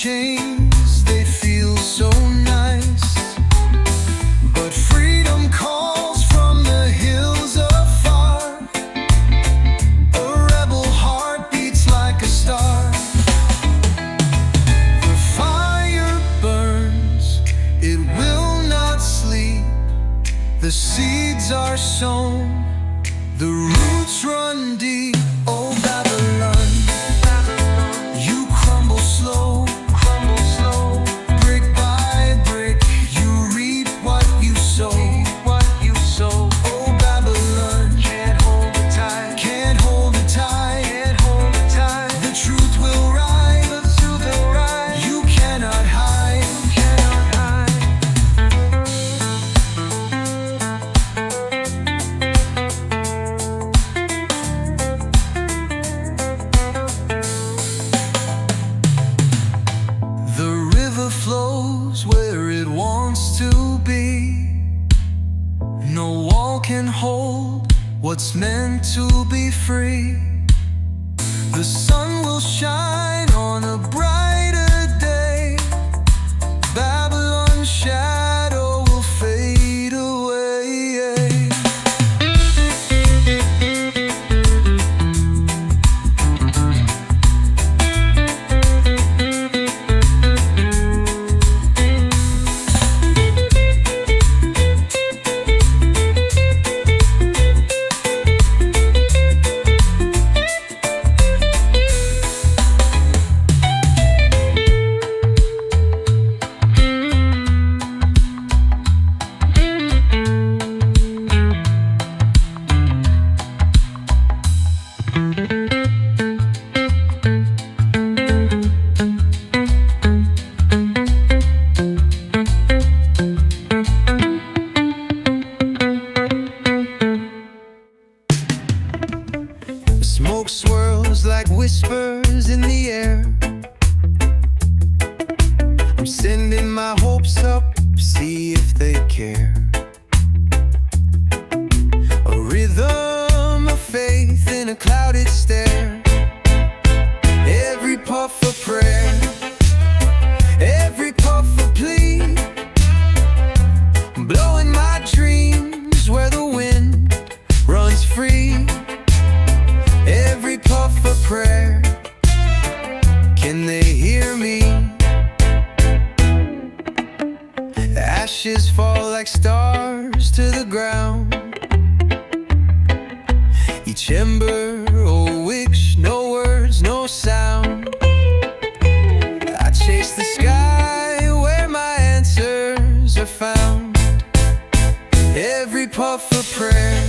chains, they feel so nice, but freedom calls from the hills afar. A rebel heart beats like a star. The fire burns, it will not sleep. The seeds are sown, the roots run deep. Oh Babylon, you crumble slow, brick by brick. You reap what you sow. Oh Babylon, can't hold the tide, can't hold the tide, can't hold the tide. The truth will rise, the truth will rise. You cannot hide, you cannot hide. The river flows where it wants to be. No wall can hold what's meant to be free. The sun will shine on a brighter day. Babylon's shadow will fade away. Smoke swirls like whispers in the air. I'm sending my hopes up, see if they care. A rhythm of faith in a clouded stare. Every puff a prayer, every puff a plea. Blowing my dreams where the wind runs free. Every puff a prayer, can they hear me? Ashes fall like stars to the ground. Each ember, oh wish, no words, no sound. I chase the sky where my answers are found. Every puff a prayer,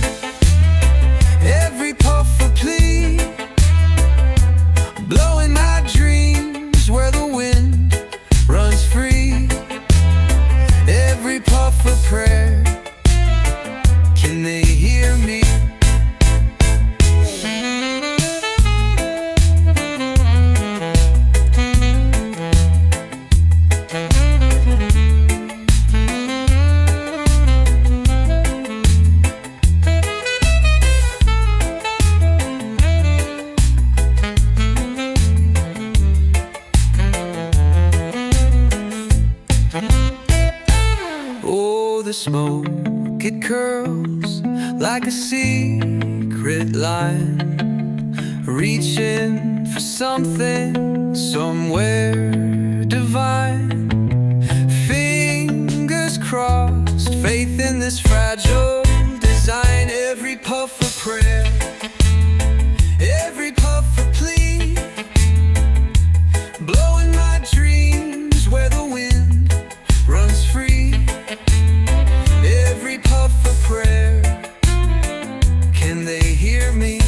every puff a plea. Blowing my dreams where the wind runs free. Every puff a prayer, can they hear me? The smoke, it curls like a secret line, reaching for something somewhere divine. Fingers crossed, faith in this fragile design. Every puff a prayer, every puff a plea. Blowing my dreams where the wind runs free. Every puff a prayer, can they hear me?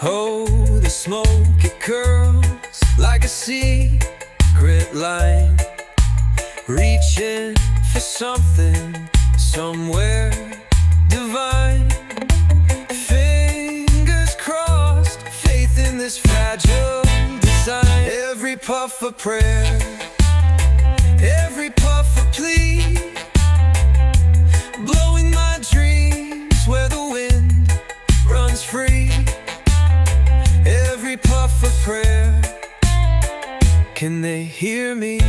Oh, the smoke, it curls like a secret line, reaching for something somewhere divine. Fingers crossed, faith in this fragile design. Every puff a prayer, every puff a plea, blowing my dreams where the wind runs free. Every puff a prayer, can they hear me?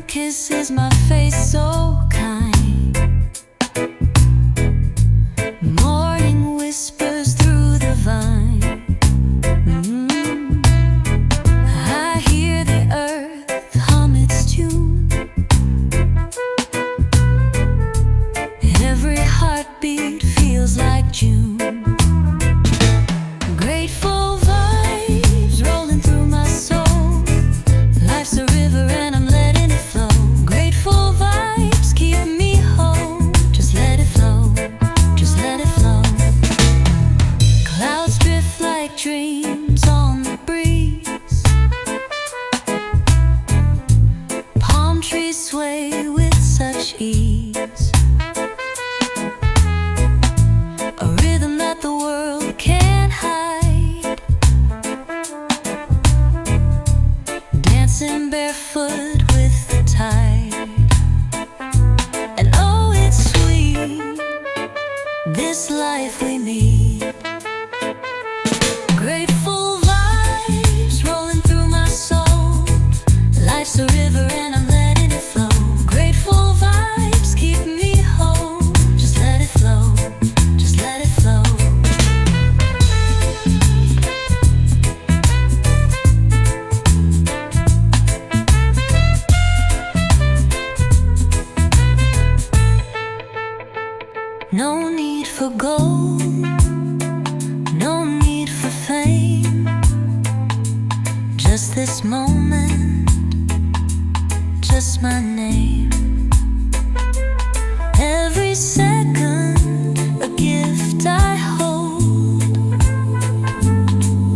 Kisses my face so kind. Morning whispers through the vine. I hear the earth hum its tune. Every heartbeat feels like June. Grateful vibes rolling through my soul. Life's a river and I'm letting it flow. Grateful vibes keep me whole. Just let it flow, just let it flow. Clouds drift like dreams on the breeze. Palm trees sway with such ease. A rhythm that the world can't hide. Dancing barefoot with the tide. And oh, it's sweet, this life we need. Grateful vibes rolling through my soul. Life's a river and I'm letting it flow. Grateful vibes keep me whole. Just let it flow, just let it flow. No need for gold, no need for fame. Just this moment, just my name. Every second, a gift I hold.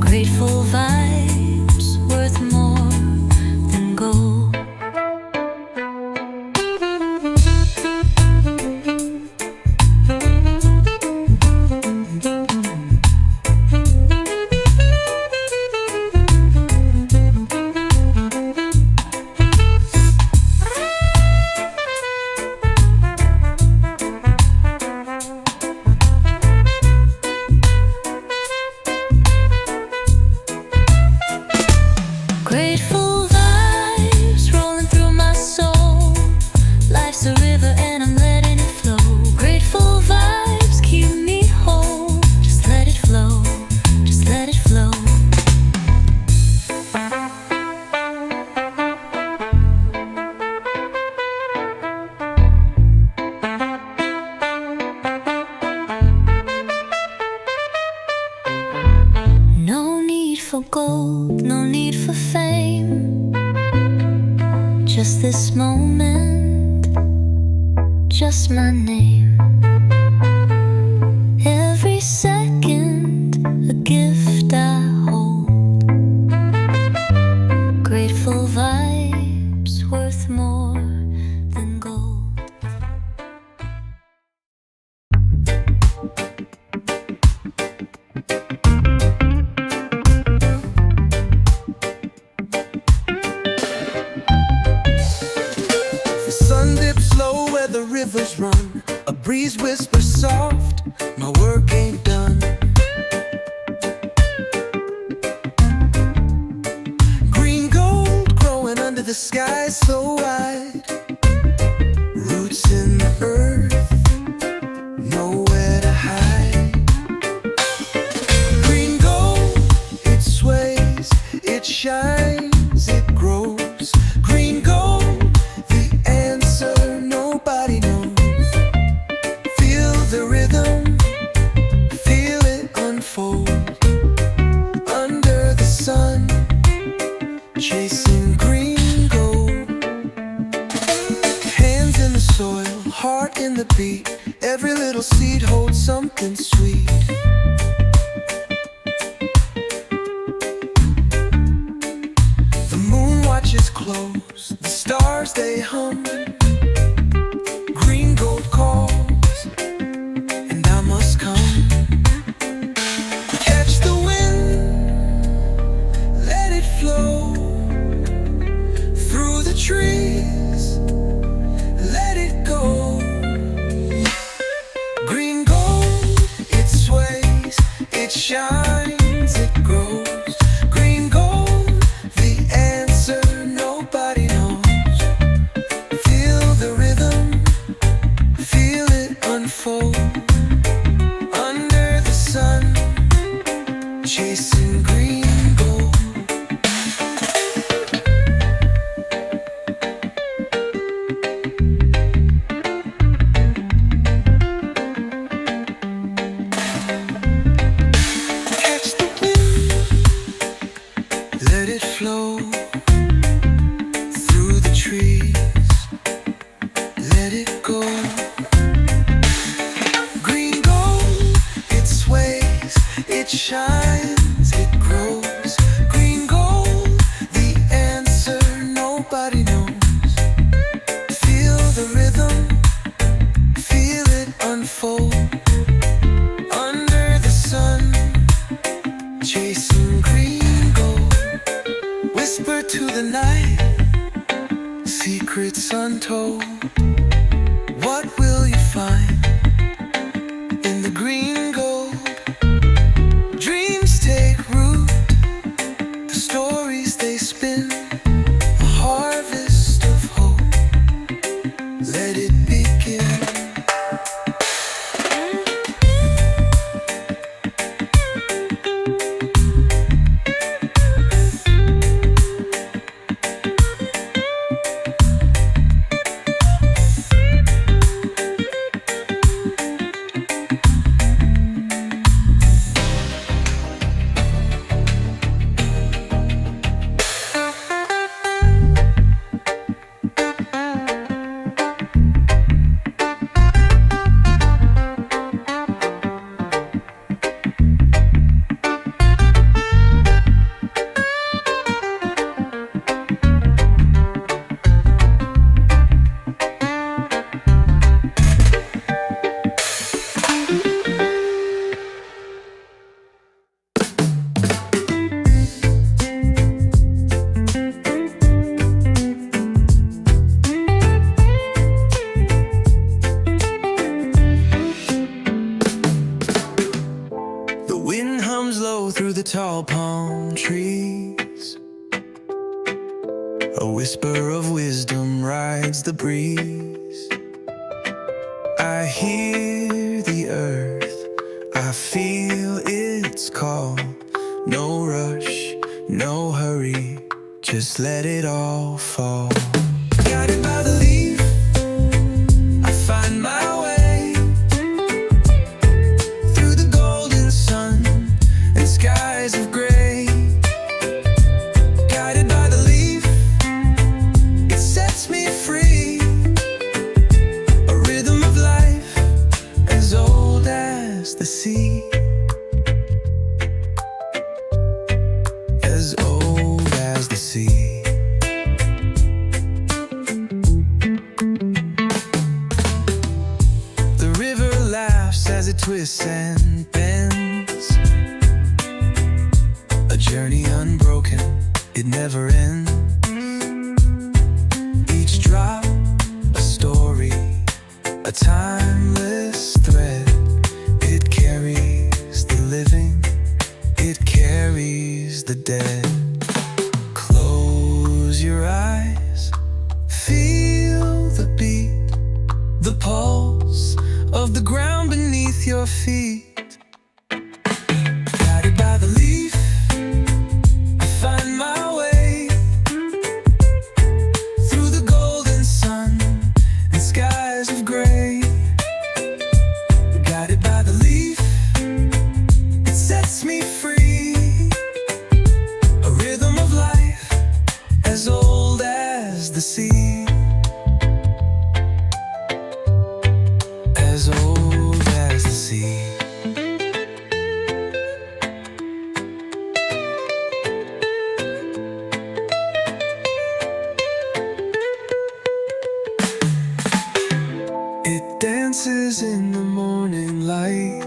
Grateful vibes worth more than gold. Grateful vibes rolling through my soul. Life's a river and I'm letting it flow. Grateful vibes keep me whole. Just let it flow, just let it flow. No need for gold, no need for fame. Just this moment, just my name. Every second, a gift I hold. Grateful vibes worth more than gold. The sun dips low where the rivers run. A breeze whispers soft, my work ain't done. Green gold growing under the sky so wide. Roots in the earth, nowhere to hide. shines, it grows. Green gold, the answer nobody knows. Feel the rhythm, feel it unfold. Under the sun, chasing green gold. Hands in the soil, heart in the beat. Every little seed holds something sweet. The moon watches close, the stars they hum. Green gold calls, and I must come. Catch the wind, let it flow through the trees, let it go. Green gold, it sways, it shines, it grows. Green gold, the answer nobody knows. Feel the rhythm, feel it unfold. Under the sun, chasing green gold. Catch the wind, let it flow through the trees, let it go. Green gold, it sways, it shines, it grows. Green gold, the answer nobody knows. Feel the rhythm, feel it unfold. Under the sun, chasing green gold. Whisper to the night, secrets untold. What will you find in the green gold? Dreams take root, the stories they spin, a harvest of hope. Let it begin. The wind hums low through the tall palm trees. A whisper of wisdom rides the breeze. I hear the earth, I feel its call. No rush, no hurry, just let it all fall. Guided by the leaf, I find my way through the golden sun and skies of gray. Guided by the leaf, it sets me free. A rhythm of life as old as the sea. As old as the sea. The river laughs as it twists and bends. A journey unbroken, it never ends. Each drop, a story, a timeless thread. It carries the living, it carries the dead. Close your eyes, feel the beat, the pulse of the ground beneath your feet. Guided by the leaf, I find my way sets me free. A rhythm of life as old as the sea. As old as the sea. It dances in the morning light,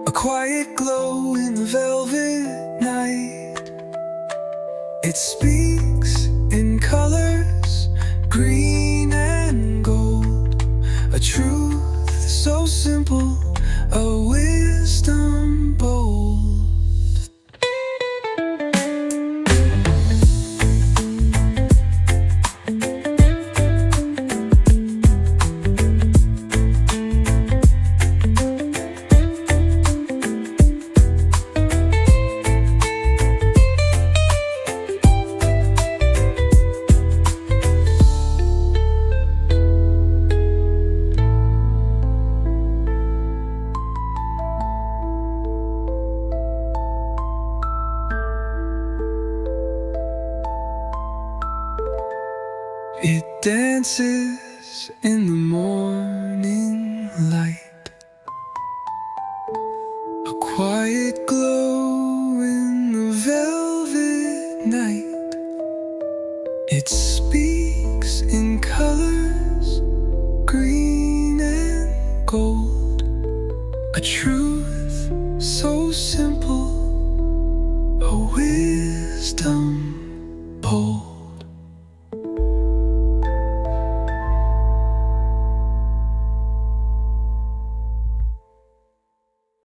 a quiet glow in the velvet night. It speaks in colors, green and gold, a truth so simple, a wisdom bold. It dances in the morning light, a quiet glow in the velvet night. It speaks in colors, green and gold, a truth so simple, a wisdom bold.